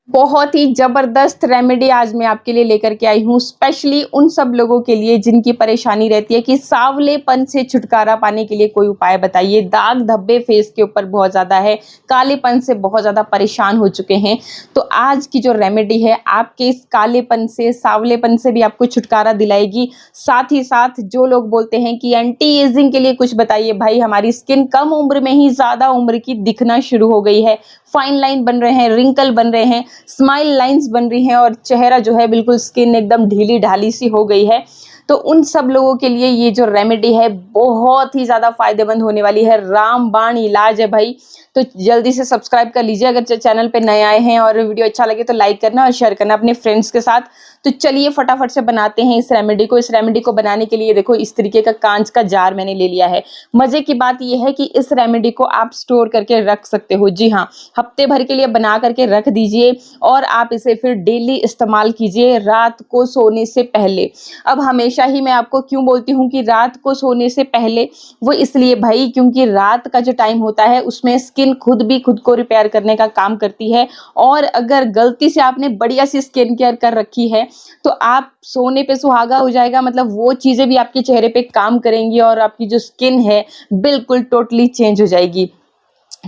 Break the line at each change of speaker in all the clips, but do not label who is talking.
बहुत ही ज़बरदस्त रेमेडी आज मैं आपके लिए लेकर के आई हूँ, स्पेशली उन सब लोगों के लिए जिनकी परेशानी रहती है कि सांवलेपन से छुटकारा पाने के लिए कोई उपाय बताइए। दाग धब्बे फेस के ऊपर बहुत ज़्यादा है, कालेपन से बहुत ज़्यादा परेशान हो चुके हैं। तो आज की जो रेमेडी है आपके इस कालेपन से, सांवलेपन से भी आपको छुटकारा दिलाएगी। साथ ही साथ जो लोग बोलते हैं कि एंटी एजिंग के लिए कुछ बताइए, भाई हमारी स्किन कम उम्र में ही ज़्यादा उम्र की दिखना शुरू हो गई है, फाइन लाइन बन रहे हैं, रिंकल बन रहे हैं, स्माइल लाइंस बन रही हैं और चेहरा जो है बिल्कुल स्किन एकदम ढीली ढाली सी हो गई है। तो उन सब लोगों के लिए ये जो रेमेडी है बहुत ही ज़्यादा फायदेमंद होने वाली है। रामबाण इलाज है भाई। तो जल्दी से सब्सक्राइब कर लीजिए अगर चैनल पे नए आए हैं, और वीडियो अच्छा लगे तो लाइक करना और शेयर करना अपने फ्रेंड्स के साथ। तो चलिए फटाफट से बनाते हैं इस रेमेडी को। इस रेमेडी को बनाने के लिए देखो इस तरीके का कांच का जार मैंने ले लिया है। मजे की बात यह है कि इस रेमेडी को आप स्टोर करके रख सकते हो। जी हाँ, हफ्ते भर के लिए बना करके रख दीजिए और आप इसे फिर डेली इस्तेमाल कीजिए रात को सोने से पहले। अब हमेशा ही मैं आपको क्यों बोलती हूँ कि रात को सोने से पहले, वो इसलिए भाई क्योंकि रात का जो टाइम होता है उसमें स्किन खुद भी खुद को रिपेयर करने का काम करती है। और अगर गलती से आपने बढ़िया सी स्किन केयर कर रखी है तो आप सोने पे सुहागा हो जाएगा, मतलब वो चीजें भी आपके चेहरे पे काम करेंगी और आपकी जो स्किन है बिल्कुल टोटली चेंज हो जाएगी।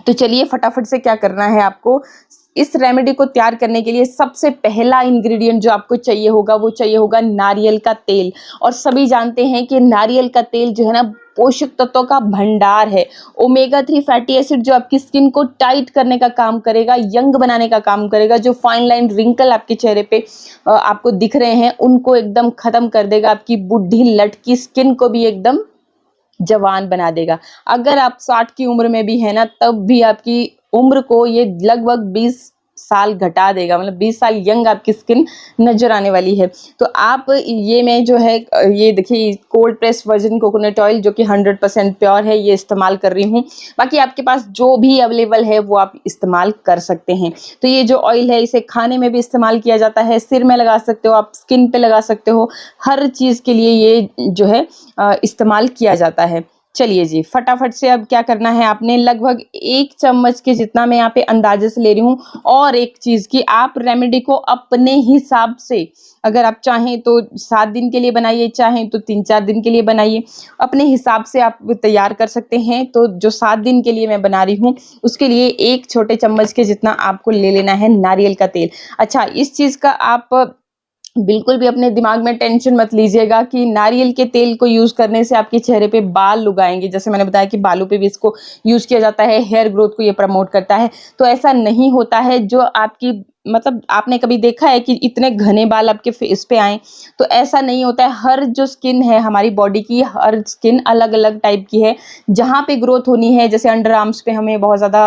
तो चलिए फटाफट से क्या करना है आपको। इस रेमेडी को तैयार करने के लिए सबसे पहला इंग्रेडिएंट जो आपको चाहिए होगा वो चाहिए होगा नारियल का तेल। और सभी जानते हैं कि नारियल का तेल जो है ना पोषक तत्वों का भंडार है। ओमेगा 3 फैटी एसिड जो आपकी स्किन को टाइट करने का काम करेगा, यंग बनाने का काम करेगा। जो फाइन लाइन रिंकल आपके चेहरे पे आपको दिख रहे हैं उनको एकदम खत्म कर देगा। आपकी बुढ़ी लटकी स्किन को भी एकदम जवान बना देगा। अगर आप 60 की उम्र में भी है ना तब भी आपकी उम्र को ये लगभग 20 साल घटा देगा, मतलब 20 साल यंग आपकी स्किन नजर आने वाली है। तो आप ये मैं जो है ये देखिए cold press virgin coconut oil जो कि 100% प्योर है ये इस्तेमाल कर रही हूँ। बाकी आपके पास जो भी अवेलेबल है वो आप इस्तेमाल कर सकते हैं। तो ये जो ऑयल है इसे खाने में भी इस्तेमाल किया जाता है, सिर में लगा सकते हो आप, स्किन पे लगा सकते हो, हर चीज़ के लिए ये जो है इस्तेमाल किया जाता है। चलिए जी फटाफट से अब क्या करना है, आपने लगभग 1 चम्मच के जितना मैं यहाँ पे अंदाजे से ले रही हूँ। और एक चीज़ कि आप रेमेडी को अपने हिसाब से, अगर आप चाहें तो 7 दिन के लिए बनाइए, चाहें तो 3-4 दिन के लिए बनाइए, अपने हिसाब से आप तैयार कर सकते हैं। तो जो 7 दिन के लिए मैं बना रही हूँ उसके लिए 1 छोटे चम्मच के जितना आपको ले लेना है नारियल का तेल। अच्छा, इस चीज़ का आप बिल्कुल भी अपने दिमाग में टेंशन मत लीजिएगा कि नारियल के तेल को यूज़ करने से आपके चेहरे पे बाल उग आएँगे। जैसे मैंने बताया कि बालों पे भी इसको यूज़ किया जाता है, हेयर ग्रोथ को ये प्रमोट करता है। तो ऐसा नहीं होता है। जो आपकी मतलब आपने कभी देखा है कि इतने घने बाल आपके फेस पे आएँ? तो ऐसा नहीं होता है। हर जो स्किन है हमारी बॉडी की, हर स्किन अलग-अलग टाइप की है। जहाँ पे ग्रोथ होनी है, जैसे अंडर आर्म्स पे हमें बहुत ज़्यादा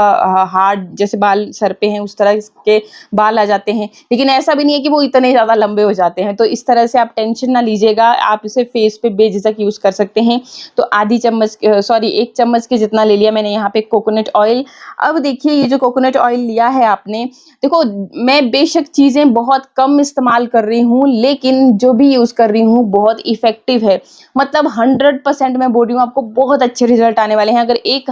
हार्ड जैसे बाल सर पे हैं उस तरह के बाल आ जाते हैं। लेकिन ऐसा भी नहीं है कि वो इतने ज़्यादा लंबे हो जाते हैं। तो इस तरह से आप टेंशन ना लीजिएगा, आप इसे फेस पे बेझिझक यूज़ कर सकते हैं। तो आधी चम्मच 1 चम्मच के जितना ले लिया मैंने यहाँ पे कोकोनट ऑयल। अब देखिए ये जो कोकोनट ऑयल लिया है आपने, देखो मैं बेशक चीज़ें बहुत कम इस्तेमाल कर रही हूँ लेकिन जो भी यूज़ कर रही हूँ बहुत इफ़ेक्टिव है। मतलब 100% मैं बोल रही हूँ आपको बहुत अच्छे रिज़ल्ट आने वाले हैं। अगर एक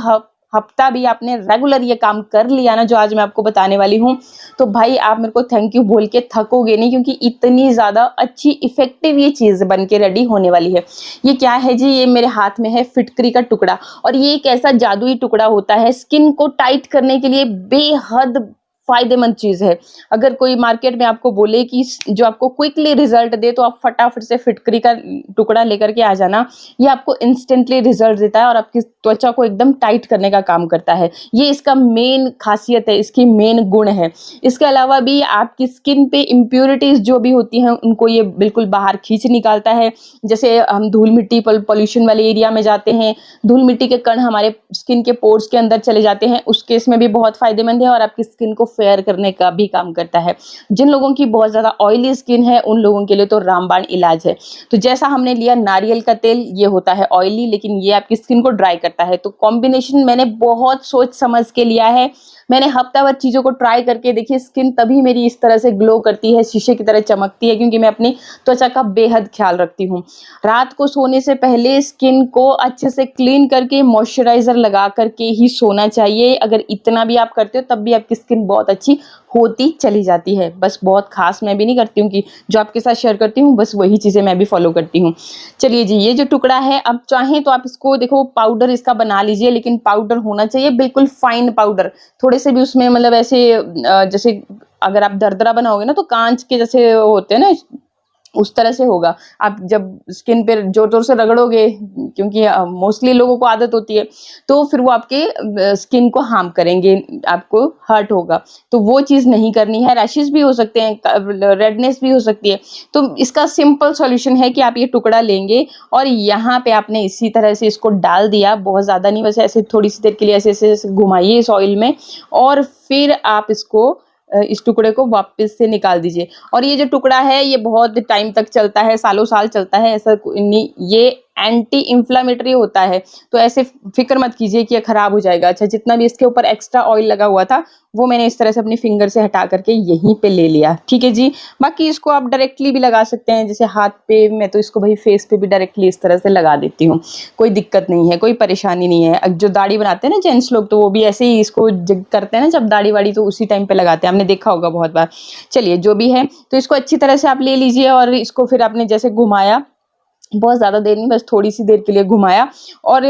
हफ्ता भी आपने रेगुलर ये काम कर लिया ना जो आज मैं आपको बताने वाली हूँ, तो भाई आप मेरे को थैंक यू बोल के थकोगे नहीं, क्योंकि इतनी ज़्यादा अच्छी इफ़ेक्टिव ये चीज़ बन के रेडी होने वाली है। ये क्या है जी, ये मेरे हाथ में है फिटकरी का टुकड़ा। और ये एक ऐसा जादुई टुकड़ा होता है स्किन को टाइट करने के लिए बेहद फ़ायदेमंद चीज़ है। अगर कोई मार्केट में आपको बोले कि जो आपको क्विकली रिज़ल्ट दे तो आप फटाफट से फिटकरी का टुकड़ा लेकर के आ जाना। ये आपको इंस्टेंटली रिज़ल्ट देता है और आपकी त्वचा को एकदम टाइट करने का काम करता है। ये इसका मेन ख़ासियत है, इसकी मेन गुण है। इसके अलावा भी आपकी स्किन पे इम्प्योरिटीज़ जो भी होती हैं उनको ये बिल्कुल बाहर खींच निकालता है। जैसे हम धूल-मिट्टी पॉल्यूशन वाले एरिया में जाते हैं, धूल-मिट्टी के कण हमारे स्किन के पोर्स के अंदर चले जाते हैं, उस केस में भी बहुत फ़ायदेमंद है और आपकी स्किन को फेयर करने का भी काम करता है। जिन लोगों की बहुत ज़्यादा ऑयली स्किन है उन लोगों के लिए तो रामबाण इलाज है। तो जैसा हमने लिया नारियल का तेल, ये होता है ऑयली लेकिन ये आपकी स्किन को ड्राई करता है। तो कॉम्बिनेशन मैंने बहुत सोच समझ के लिया है। मैंने हफ्ता भर चीज़ों को ट्राई करके देखिए, स्किन तभी मेरी इस तरह से ग्लो करती है, शीशे की तरह चमकती है, क्योंकि मैं अपनी त्वचा का बेहद ख्याल रखती हूँ। रात को सोने से पहले स्किन को अच्छे से क्लीन करके मॉइस्चराइज़र लगा करके ही सोना चाहिए। अगर इतना भी आप करते हो तब भी आपकी स्किन बहुत बहुत अच्छी होती चली जाती है। बस बहुत खास मैं भी नहीं करती हूँ कि जो आपके साथ शेयर करती हूँ बस वही चीज़ें मैं भी फॉलो करती हूँ। चलिए जी, ये जो टुकड़ा है, अब चाहें तो आप इसको देखो पाउडर इसका बना लीजिए, लेकिन पाउडर होना चाहिए बिल्कुल फाइन पाउडर। थोड़े से भी उसमें मतलब ऐसे जैसे अगर आप दरदरा बनाओगे ना तो कांच के जैसे होते हैं ना, उस तरह से होगा। आप जब स्किन पे ज़ोर-ज़ोर से रगड़ोगे, क्योंकि मोस्टली लोगों को आदत होती है, तो फिर वो आपके स्किन को हार्म करेंगे, आपको हर्ट होगा। तो वो चीज़ नहीं करनी है, रैशेज़ भी हो सकते हैं, रेडनेस भी हो सकती है। तो इसका सिंपल सॉल्यूशन है कि आप ये टुकड़ा लेंगे और यहाँ पे आपने इसी तरह से इसको डाल दिया, बहुत ज़्यादा नहीं, बस ऐसे थोड़ी-सी देर के लिए ऐसे-ऐसे घुमाइए इस ऑयल में और फिर आप इसको इस टुकड़े को वापस से निकाल दीजिए। और ये जो टुकड़ा है ये बहुत टाइम तक चलता है, सालों-साल चलता है, ऐसा नहीं, ये एंटी इन्फ्लेमेटरी होता है, तो ऐसे फ़िक्र मत कीजिए कि ये खराब हो जाएगा। अच्छा, जितना भी इसके ऊपर एक्स्ट्रा ऑयल लगा हुआ था, वो मैंने इस तरह से अपनी फिंगर से हटा करके यहीं पे ले लिया, ठीक है जी। बाकी इसको आप डायरेक्टली भी लगा सकते हैं, जैसे हाथ पे, मैं तो इसको भाई फेस पे भी डायरेक्टली इस तरह से लगा देती हूँ, कोई दिक्कत नहीं है, कोई परेशानी नहीं है। जो दाढ़ी बनाते हैं ना जेंट्स लोग, तो वो भी ऐसे ही इसको जब करते हैं ना, जब दाढ़ी-वाढ़ी, तो उसी टाइम पे लगाते हैं, आपने देखा होगा बहुत बार। चलिए, जो भी है, तो इसको अच्छी तरह से आप ले लीजिए और इसको फिर आपने जैसे घुमाया, बहुत ज़्यादा देर नहीं, बस थोड़ी-सी देर के लिए घुमाया और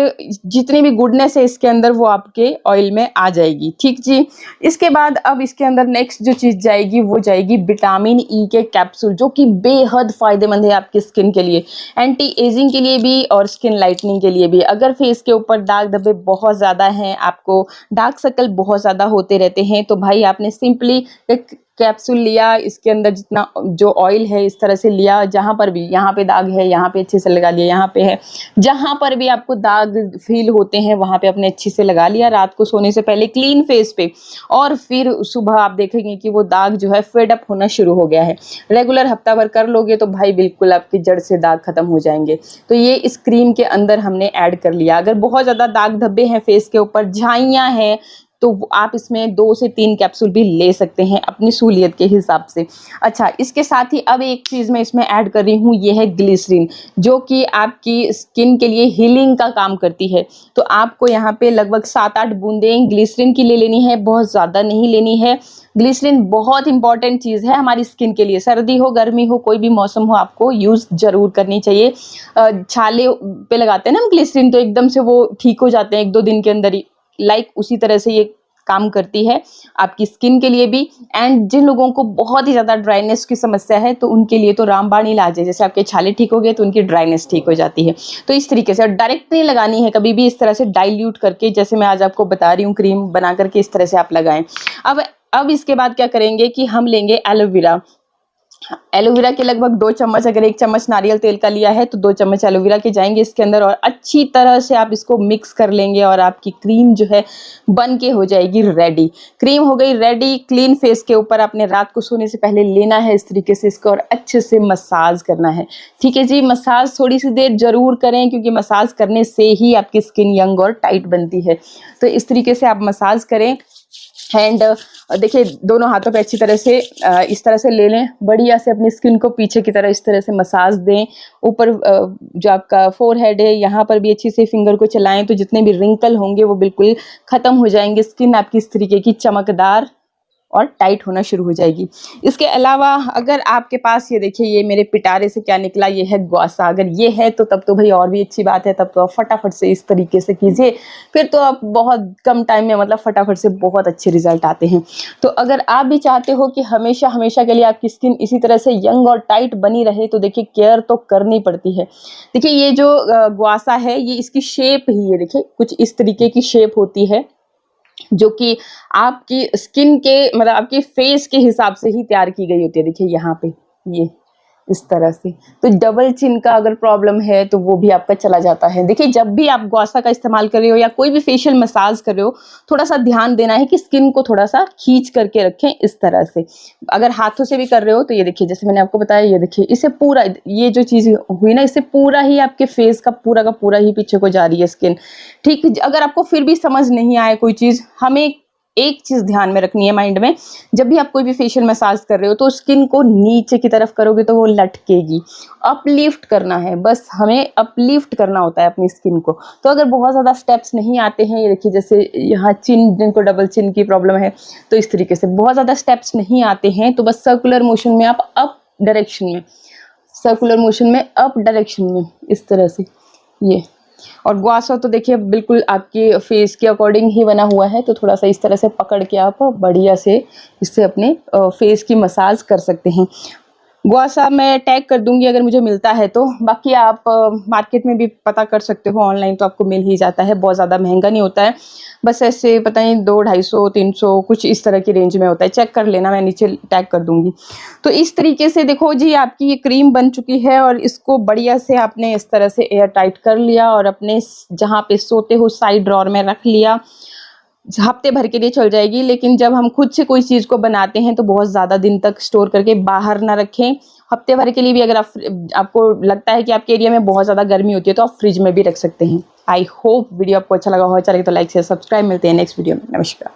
जितनी भी गुडनेस है इसके अंदर वो आपके ऑयल में आ जाएगी, ठीक जी। इसके बाद अब इसके अंदर नेक्स्ट जो चीज़ जाएगी वो जाएगी विटामिन ई के कैप्सूल, जो कि बेहद फ़ायदेमंद है आपकी स्किन के लिए, एंटी एजिंग के लिए भी और स्किन लाइटनिंग के लिए भी। अगर फेस के ऊपर दाग धब्बे बहुत ज़्यादा हैं, आपको डार्क सर्कल बहुत ज़्यादा होते रहते हैं, तो भाई आपने सिंपली एक कैप्सूल लिया, इसके अंदर जितना जो ऑयल है इस तरह से लिया, जहाँ पर भी, यहाँ पे दाग है यहाँ पे अच्छे से लगा लिया, यहाँ पे है, जहाँ पर भी आपको दाग फील होते हैं वहाँ पे आपने अच्छे से लगा लिया रात को सोने से पहले क्लीन फेस पे, और फिर सुबह आप देखेंगे कि वो दाग जो है फेड अप होना शुरू हो गया है। रेगुलर हफ्ता भर कर लोगे तो भाई बिल्कुल आपकी जड़ से दाग खत्म हो जाएंगे। तो ये इस क्रीम के अंदर हमने ऐड कर लिया। अगर बहुत ज़्यादा दाग धब्बे हैं फेस के ऊपर, झाइयाँ हैं, तो आप इसमें 2 से 3 कैप्सूल भी ले सकते हैं अपनी सहूलियत के हिसाब से। अच्छा, इसके साथ ही अब एक चीज़ मैं इसमें ऐड कर रही हूँ, ये है ग्लिसरीन, जो कि आपकी स्किन के लिए हीलिंग का काम करती है। तो आपको यहाँ पे लगभग 7-8 बूंदें ग्लिसरीन की ले लेनी है, बहुत ज़्यादा नहीं लेनी है। ग्लिसरीन बहुत इंपॉर्टेंट चीज़ है हमारी स्किन के लिए, सर्दी हो, गर्मी हो, कोई भी मौसम हो, आपको यूज़ ज़रूर करनी चाहिए। छाले पे लगाते हैं ना हम ग्लिसरीन, तो एकदम से वो ठीक हो जाते हैं 1-2 दिन के अंदर ही, उसी तरह से ये काम करती है आपकी स्किन के लिए भी। एंड जिन लोगों को बहुत ही ज़्यादा ड्राइनेस की समस्या है तो उनके लिए तो रामबाण इलाज है, जैसे आपके छाले ठीक हो गए तो उनकी ड्राइनेस ठीक हो जाती है। तो इस तरीके से, और डायरेक्ट नहीं लगानी है कभी भी, इस तरह से डाइल्यूट करके, जैसे मैं आज आपको बता रही हूँ, क्रीम बना करके इस तरह से आप लगाएं। अब इसके बाद क्या करेंगे कि हम लेंगे एलोवेरा। एलोवेरा के लगभग 2 चम्मच, अगर 1 चम्मच नारियल तेल का लिया है तो 2 चम्मच एलोवेरा के जाएंगे इसके अंदर, और अच्छी तरह से आप इसको मिक्स कर लेंगे और आपकी क्रीम जो है बन के हो जाएगी रेडी। क्रीम हो गई रेडी। क्लीन फेस के ऊपर आपने रात को सोने से पहले लेना है इस तरीके से इसको, और अच्छे से मसाज करना है, ठीक है जी। मसाज थोड़ी सी देर जरूर करें, क्योंकि मसाज करने से ही आपकी स्किन यंग और टाइट बनती है। तो इस तरीके से आप मसाज करें। हैंड देखिए, दोनों हाथों पे अच्छी तरह से इस तरह से ले लें, बढ़िया से अपनी स्किन को पीछे की तरह इस तरह से मसाज दें। ऊपर जो आपका फोरहेड है यहाँ पर भी अच्छी से फिंगर को चलाएं, तो जितने भी रिंकल होंगे वो बिल्कुल ख़त्म हो जाएंगे। स्किन आपकी इस तरीके की चमकदार और टाइट होना शुरू हो जाएगी। इसके अलावा अगर आपके पास, ये देखिए, ये मेरे पिटारे से क्या निकला, ये है ग्वासा। अगर ये है तो तब तो भाई और भी अच्छी बात है, तब तो आप फटाफट से इस तरीके से कीजिए, फिर तो आप बहुत कम टाइम में, मतलब फटाफट से बहुत अच्छे रिजल्ट आते हैं। तो अगर आप भी चाहते हो कि हमेशा हमेशा के लिए आपकी स्किन इसी तरह से यंग और टाइट बनी रहे, तो देखिए केयर तो करनी पड़ती है। देखिए, ये जो ग्वासा है, ये इसकी शेप ही है, देखिए कुछ इस तरीके की शेप होती है, जो कि आपकी स्किन के, मतलब आपके फेस के हिसाब से ही तैयार की गई होती है। देखिए यहाँ पे ये इस तरह से, तो डबल चिन का अगर प्रॉब्लम है तो वो भी आपका चला जाता है। देखिए, जब भी आप ग्वासा का इस्तेमाल कर रहे हो या कोई भी फेशियल मसाज कर रहे हो, थोड़ा सा ध्यान देना है कि स्किन को थोड़ा सा खींच करके रखें इस तरह से। अगर हाथों से भी कर रहे हो तो ये देखिए, जैसे मैंने आपको बताया, ये देखिए, इसे पूरा, ये जो चीज़ हुई ना, इससे पूरा ही आपके फेस का पूरा ही पीछे को जा रही है स्किन, ठीक। अगर आपको फिर भी समझ नहीं आए कोई चीज़, हमें एक चीज़ ध्यान में रखनी है माइंड में, जब भी आप कोई भी फेशियल मसाज कर रहे हो तो स्किन को नीचे की तरफ करोगे तो वो लटकेगी। अपलिफ्ट करना है, बस हमें अपलिफ्ट करना होता है अपनी स्किन को। तो अगर बहुत ज़्यादा स्टेप्स नहीं आते हैं, ये देखिए जैसे यहाँ चिन, जिनको डबल चिन की प्रॉब्लम है, तो इस तरीके से बहुत ज़्यादा स्टेप्स नहीं आते हैं तो बस सर्कुलर मोशन में आप अप डायरेक्शन में, सर्कुलर मोशन में अप डायरेक्शन में इस तरह से ये। और ग्वाशा तो देखिए बिल्कुल आपके फेस के अकॉर्डिंग ही बना हुआ है, तो थोड़ा सा इस तरह से पकड़ के आप बढ़िया से इससे अपने फेस की मसाज कर सकते हैं। ग्वाशा मैं टैग कर दूंगी अगर मुझे मिलता है तो, बाकी आप मार्केट में भी पता कर सकते हो, ऑनलाइन तो आपको मिल ही जाता है, बहुत ज़्यादा महंगा नहीं होता है, बस ऐसे पता नहीं 200-250-300 कुछ इस तरह की रेंज में होता है, चेक कर लेना, मैं नीचे टैग कर दूंगी। तो इस तरीके से देखो जी आपकी ये क्रीम बन चुकी है और इसको बढ़िया से आपने इस तरह से एयर टाइट कर लिया और अपने जहाँ पे सोते हो साइड ड्रॉर में रख लिया। हफ्ते भर के लिए चल जाएगी, लेकिन जब हम खुद से कोई चीज़ को बनाते हैं तो बहुत ज़्यादा दिन तक स्टोर करके बाहर ना रखें। हफ्ते भर के लिए भी अगर आपको लगता है कि आपके एरिया में बहुत ज़्यादा गर्मी होती है तो आप फ्रिज में भी रख सकते हैं। आई होप वीडियो आपको अच्छा लगा हो, अच्छा लगे तो लाइक शेयर सब्सक्राइब। मिलते हैं नेक्स्ट वीडियो में। नमस्कार।